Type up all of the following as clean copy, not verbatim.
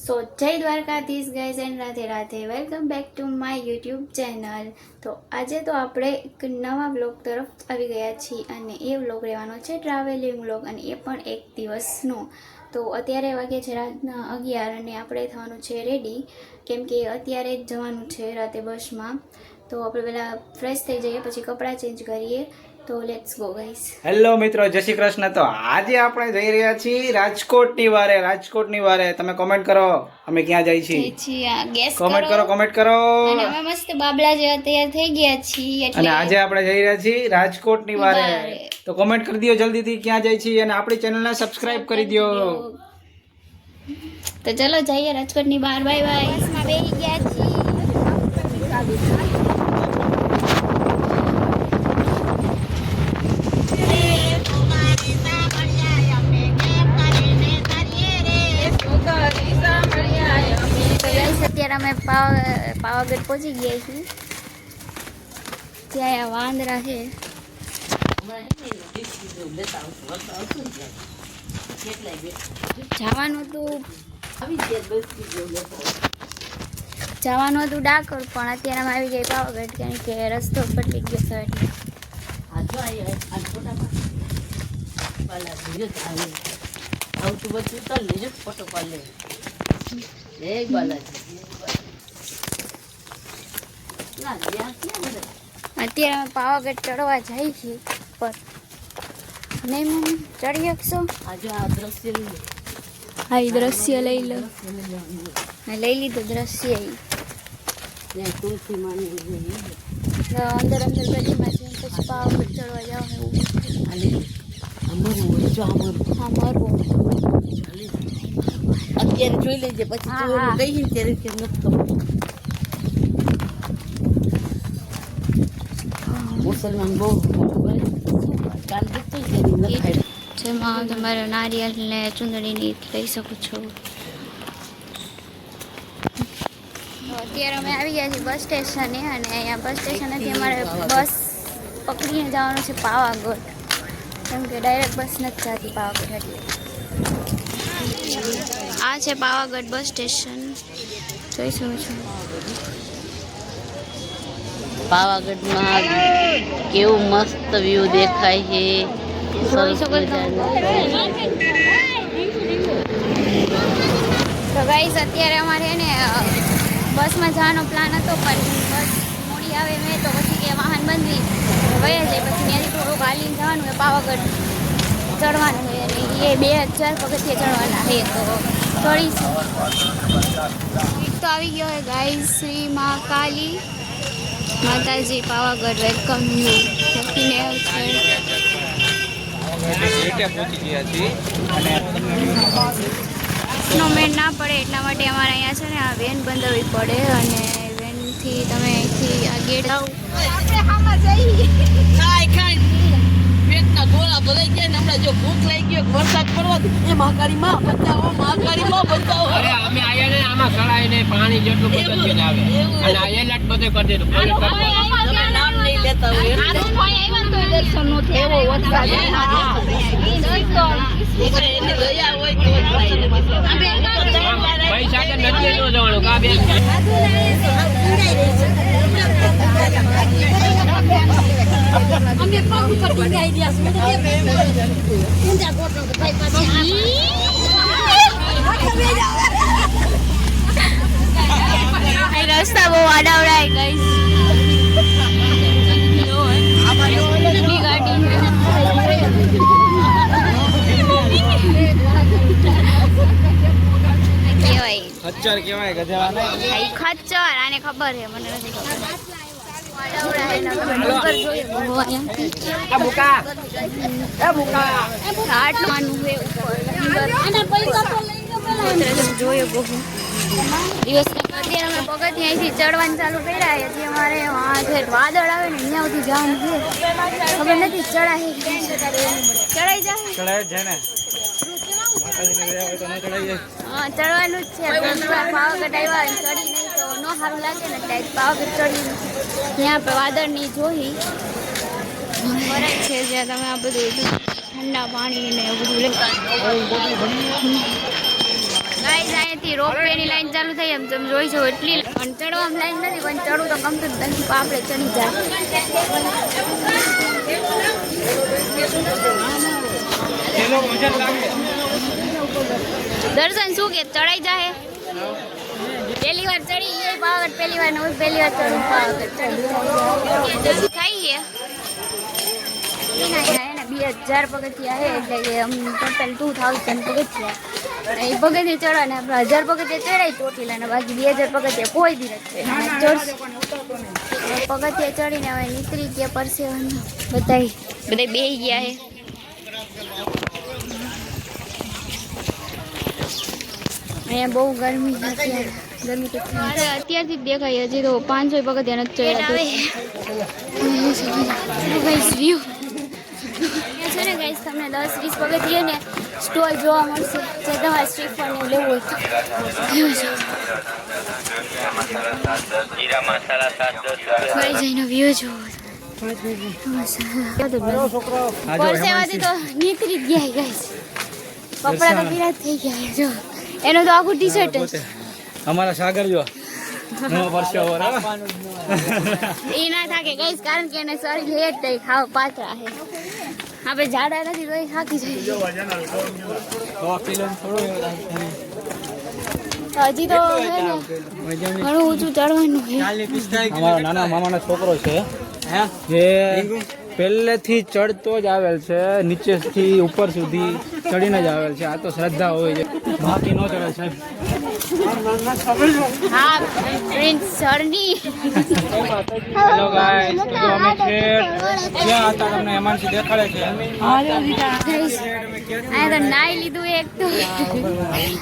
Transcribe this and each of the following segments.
સો જય Dwarkadhish guys and Radhe Radhe, welcome back to my YouTube channel. તો આજે તો આપણે એક નવા વ્લોગ તરફ આવી ગયા છીએ અને એ વ્લોગ રહેવાનો છે ટ્રાવેલિંગ વ્લોગ, અને એ પણ એક દિવસનો। તો અત્યારે વાગે છે રાતના 11 અને આપણે થવાનું છે રેડી, કેમ કે અત્યારે જ જવાનું છે રાતે બસમાં। તો આપણે પહેલાં ફ્રેશ થઈ જઈએ, પછી કપડાં ચેન્જ કરીએ। તો લેટ્સ ગો ગાઈસ। હેલો મિત્રો, જય શ્રી કૃષ્ણ। તો આજે આપણે જઈ રહ્યા છીએ રાજકોટની વારે। તમે કોમેન્ટ કરો અમે ક્યાં જઈએ છીએ, કોમેન્ટ કરો। અને અમે મસ્ત બાબલા જેવા તૈયાર થઈ ગયા છીએ, અને આજે આપણે જઈ રહ્યા છીએ રાજકોટની વારે। તો કોમેન્ટ કરી દો જલ્દીથી ક્યાં જઈએ છીએ, અને આપણી ચેનલને સબસ્ક્રાઇબ કરી દો। તો ચલો જઈએ રાજકોટની બહાર। Bye bye. બસમાં બેસી ગયા છીએ। અત્યારે અમે પાવાગઢ પહોંચી ગયા છીએ। ત્યાં વાંદરા છે। જવાનું હતું ડાકોર, પણ અત્યારે અમે આવી ગયા પાવાગઢ, કારણ કે રસ્તો પટી ગયો છે એટલે। અત્યારે અમે પાવાગઢ ચડવા જાય છીએ, પર નહીં મમ્મી ચડી શકશો? હા, એ દ્રશ્ય લઈ લો। મેં લઈ લીધું દ્રશ્ય। અંદર ગલીમાં છે, પછી પાવાગઢ ચડવા જાવ એવું। અત્યારે જોઈ લેજે, પછી કઈ ત્યારે કે નથી ખબર। મુસલમાન બહુ કાલ દીધું જેમાં તમારે નારિયેળ ને ચૂંદડીની લઈ શકો છો। તો અત્યારે અમે આવી ગયા છીએ બસ સ્ટેશને, અને અહીંયા બસ સ્ટેશનેથી અમારે બસ પકડીને જવાનું છે પાવાગઢ, કેમ કે ડાયરેક્ટ બસ નથી જતી પાવાગઢ। એટલે આ છે પાવાગઢ બસ સ્ટેશન, જોઈ શકો છો। પાવાગઢમાં કેવું મસ્ત વ્યૂ દેખાય છે, જોઈ શકો છો। તો ગાઈસ અત્યારે અમારે ને બસમાં જવાનો પ્લાન હતો, પણ બસ મોડી આવે મેં તો પછી કે વાહન બંધી વયા જાય, પછી ત્યાંથી થોડુંક હાલીને જવાનું હોય, પાવાગઢ ચડવાનું હોય, અને એ 2000 પગથિયા ચડવાના છે, તો ચડીશું। તો આવી ગયો હોય ગાઈસ શ્રી મહાકાલી માતાજી પાવાગઢ, વેલકમ યુ લખીને સ્નોમેન ના પડે એટલા માટે અમારે અહીંયા છે ને આ વેન બંધાવવી પડે, અને વેનથી તમે અહીંથી આ ગેટ આવો પેટના ગોળા ભરાઈ ગયા ને હમણાં જો ભૂખ લાગી ગયો, વરસાદ પડવા એ મહાકાળીમાં બચાવો, મહાકાળીમાં બચાવો। અરે અમે આયા ને આમાં સળાઈને પાણી જેટલું બધું જ આવે, અને આ એલર્ટ બધું કરી દીધું। નામ નહીં લેતા હોય દર્શન નો થયો એવો વરસાદ એની દયા હોય તો પૈસા કે નથી નો જવાનું કા બેન। અમે પગ ઉપર ટીંગાઈ રહ્યા છીએ, ઊંચા ગોઠો ભાઈ પાછી રસ્તા બહુ આડાવડાય ગાઈસ। ખચ્ચર કેવાય ગધેડા નહીં, ખચ્ચર આને ખબર છે, મને નથી ખબર। અત્યારે અમે પગથિયા અહીંથી ચડવાનું ચાલુ કર્યા, હજી અમારે વાદળ આવે ને અહીંયા સુધી જવાનું છે, ખબર નથી ચડાય ચડાઈ જાય ને ચડવાનું જ છે। પાવાગઢ આવ્યા ચડી નહીં તો ન સારું લાગે ને, એટલે પાવાગઢ ચડી ત્યાં વાદળની જોઈ ભરાય છે, જ્યાં તમે આ બધું ઠંડા પાણી ને એવું બધું લેતા ગાઈસ। અહીંયા અહીંથી રોપવે ની લાઈન ચાલુ થઈ એમ તમે જોઈ છો એટલી પણ ચડવામાં લાઈન નથી પણ ચડવું તો ગમતું જ નથી આપણે ચડી જાય દર્શન શું કે ચડાઈ જાય પહેલી વાર ચડી એ પાવાગઢ પહેલી વાર નવું પહેલી વાર ચડું પાવાગઢ ચડી ખાઈએ એના 2000 પગથિયા છે એટલે કે ટોટલ 2000 પગથિયા એ પગથિયા ચડવાને આપણે 1000 પગથિયા ચડાય ચોટીલા અને બાકી 2000 પગથિયા કોઈ દી નથી પગથિયા ચડીને હવે નીકળી ગયા પરસેવાનું બધા બેહી ગયા છે અહીંયા બહુ ગરમી નથી ગરમી તો અત્યારથી જ દેખાય હજી તો 500 પગથિયા નથી ચડ્યા છે ને ગાઈસ તમને 10-20 પગથિયા ને સ્ટોલ જોવા મળશે જે તમારે શ્રીફળ ને લેવું હોય જઈને વ્યૂ જોવો પરસેવાથી તો નીકળી જ ગયા ગાઈસ કપડા તો પીરા થઈ ગયા જો એનો તો આખું ટી શર્ટ જ અમારા સાગર જો એ ના થાકે ગાઈસ કારણ કે એને શરીર હેઠ થઈ ખાવ પાતળા છે આપણે જાડા નથી તો એ થાકી જાય હજી તો ઘણું ઊંચું ચડવાનું છે અમારા નાના મામાનો છોકરો છે જે પહેલેથી ચડતો જ આવેલ છે નીચેથી ઉપર સુધી ચડીને જ આવેલ છે આ તો શ્રદ્ધા હોય છે બાકી ન ચડે સાહેબ હા પ્રિન્સ સરની હેલો ગાઈસ તો અમે છે ક્યાં હતા તમને હેમાંશી દેખાડે છે આ તો નાઈ લીધું એક તો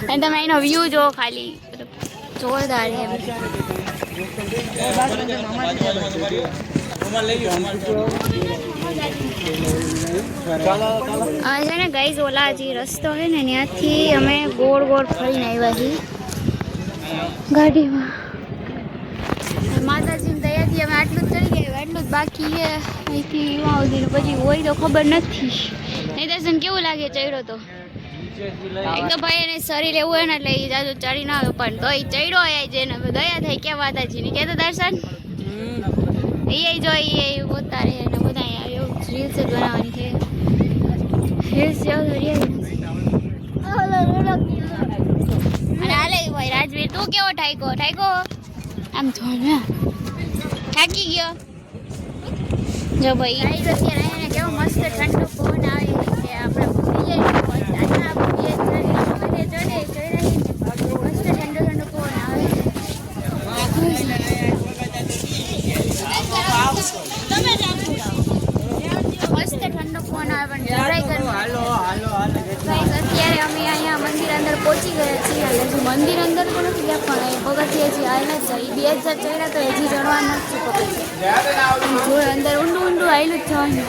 અને તમે એનો વ્યૂ જો ખાલી જોરદાર છે છે ને ગાઈસ ઓલા જે રસ્તો છે ને ત્યાંથી અમે ગોળ ગોળ ફરીને આવ્યા છીએ ગાડીમાં માતાજીની દયાથી અમે આટલું જ ચડી ગયા એટલું જ બાકી છે અહીંથી સુધીનું પછી હોય તો ખબર નથી નહીં દર્શન કેવું લાગે ચડ્યો તો એક તો ભાઈ એને શરીર એવું હોય ને એટલે એ જાજુ ચડી ના આવે પણ તો એ ચડ્યો હોય જેને દયા થઈ કે માતાજીની કે તો દર્શન એ જોઈ એ ઉતારે અને બધા એવું રીલ્સ જ બનાવવાની છે રીલ્સ અને હાલે ભાઈ રાજવીર તું કેવો ઠાઈકો આમ જો ને થાકી ગયો જો ભાઈ અત્યારે એને કેવો મસ્ત ઠંડો પવન આવે છે આપણે મસ્ત ઠંડો પવન આવે મસ્ત ઠંડો ફોન આવે પણ જરાય ગરમી અત્યારે અમે અહીંયા મંદિર અંદર પહોંચી ગયા છીએ અને હજી મંદિર અંદર તો નથી ગયા પણ પગથિયા હજી આવેલા જ છે 2000 ચડ્યા તો હજી ચડવાના જ છે પગથિયા જો અંદર ઊંડું આવેલું જ જવાનું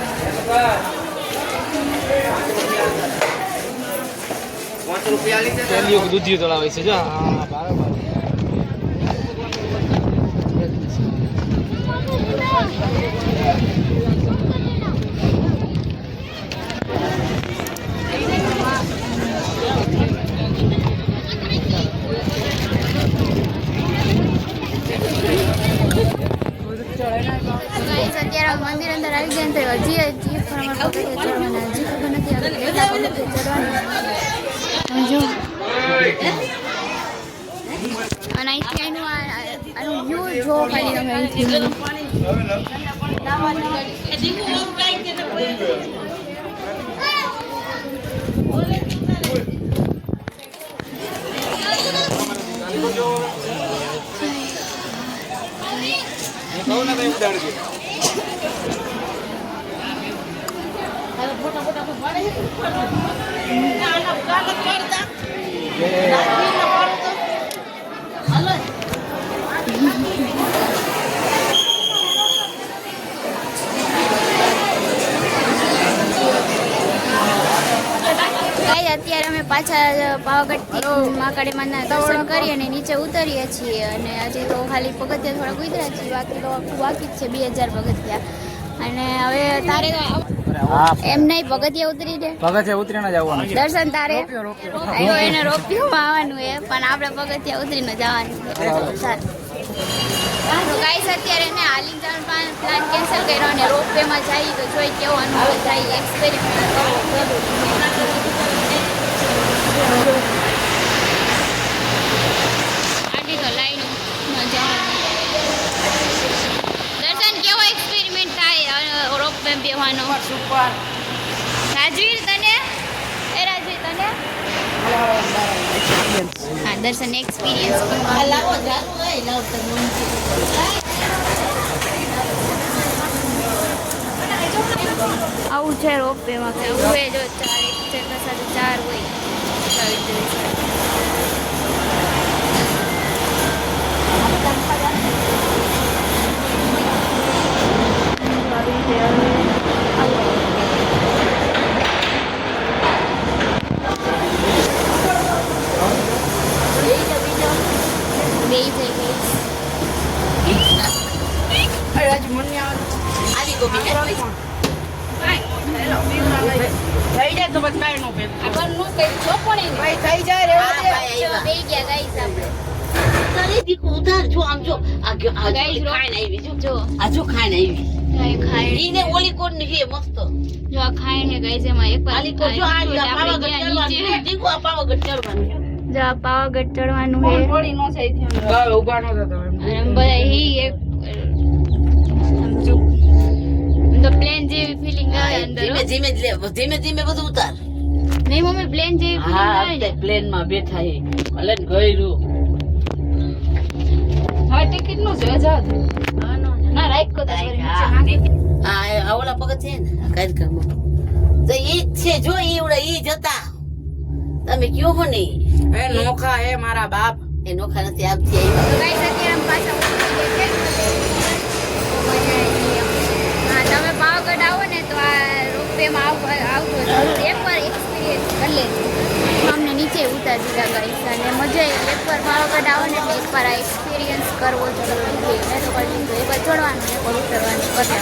દૂધી તળાવ છે જો અત્યારે મંદિર અંદર આવી ગયા તો હજી પણ અમારે ચડવાના હજી ખબર નથી ચડવાના જો અને અહીંથી આનું વ્યૂ જો ખાલી તમે અહીંથી અત્યારે અમે પાછા પાવાગઢથી મહાકાળી માના દર્શન કરી અને નીચે ઉતરીએ છીએ અને હજી તો ખાલી પગથિયા થોડા ઉતર્યા છીએ બાકી તો આખું બાકી જ છે 2000 પગથિયા અને હવે તારે એમ નહીં પગથિયા ઉતરી દે પગથિયા ઉતરીને જ આવવાનું છે. દર્શન તારે આયો એને રોપિયોમાં આવવાનું હે પણ આપણે પગથિયા ઉતરીને જવાનું છે. સારું. તો ગાઈસ અત્યારે એને હાલી જવાનો પ્લાન કેન્સલ કર્યો અને રોપવેમાં જઈએ તો જોઈ કેવો અનુભવ થાય એક્સપેરિમેન્ટ કરવો આટલી તો લાઈનમાં જવાનું. દર્શન કેવો એક્સપેરિમેન્ટ થાય રોપવે બેવાનો? સુપર રાજવીર તને રાજવીર તને હા દર્શન એક્સપિરિયન્સ આ લાવો જાતું હોય લાવ તમે આવું છે રોપવેમાં કે હોય જો ચાર એક સાથે ચાર હોય બે થઈ ગઈ આવી ગો બીજા થઈ જાય તો બસ કાઈ નો ફેર આપણનું કઈ ચોપણી ભાઈ થઈ જાય રેવા દે બે ગયા ગાઈસ આપણે તારે દીકુ ઉધાર જો આમ જો આ Guys, ખાઈને આવી જો જો આ જો ખાઈને આવી ખાય ઈને ઓલી કોડ ની હે મસ્ત જો આ ખાય ને ગાઈસ એમાં એક વાર આલી કોડ જો આ પાવાગઢ ચડવાનું નીચે દીકુ આ પાવાગઢ ચડવાનું જો આ પાવાગઢ ચડવાનું છે થોડી નો થઈ થયો ઉભા નો થતો અને બધા હી એક સમજો તો પ્લેન જેવી ફીલિંગ આવે અંદર ધીમે ધીમે જ લે ધીમે ધીમે બધું ઉતાર નહીં મમ્મી પ્લેન જેવી ફીલિંગ હા આવે ને પ્લેન માં બેઠા હે ભલે ને ગયરું હા ટિકિટ નો છે આઝાદ ના રાઈટ કો આ ઓલા પગત છે ને કાર્યક્રમ તો ઈ જ છે જો ઈ ઉડા ઈ જતા તમે કયો હો ને એ નોખા હે મારા બાપ એ નોખા નથી આપતી આવ્યા તો ગાઈસ અત્યારે આમ પાછા ઉતરી ગયા છે હા તમે પાવાગઢ આવો ને તો આ રોપવેમાં આવજો જરૂર એકવાર એક્સપિરિયન્સ કરી લેજો અમને નીચે ઉતાર દીધા ગાઈસ અને મજા આવી એકવાર પાવાગઢ આવો ને એટલે એકવાર આ એક્સપિરિયન્સ કરવો જ જરૂરી છે મેં તો કરી દીધું એકવાર ચડવાનું એકવાર ઉતરવાનું કરતા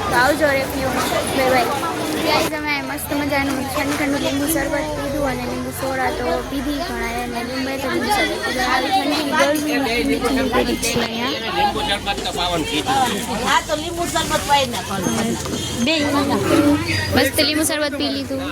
તો આવજો રેફ્યુમાં બાય બાય ગાઈસ અમે મસ્ત મજાનું ઠંડુ ઠંડુ લીંબુ શરબત પીધું અને લીંબુ સોડા તો પીધી ઘણા અને લીંબુ તો લીંબુ શરબત પીધું આવી ઠંડી ગરમીમાં મીઠી લીંબુડી છે અહીંયા લીંબુ શરબત તો પાવન કીધું હા તો લીંબુ શરબત પાઈ નાખવાનું બે મસ્ત લીંબુ શરબત પી લીધું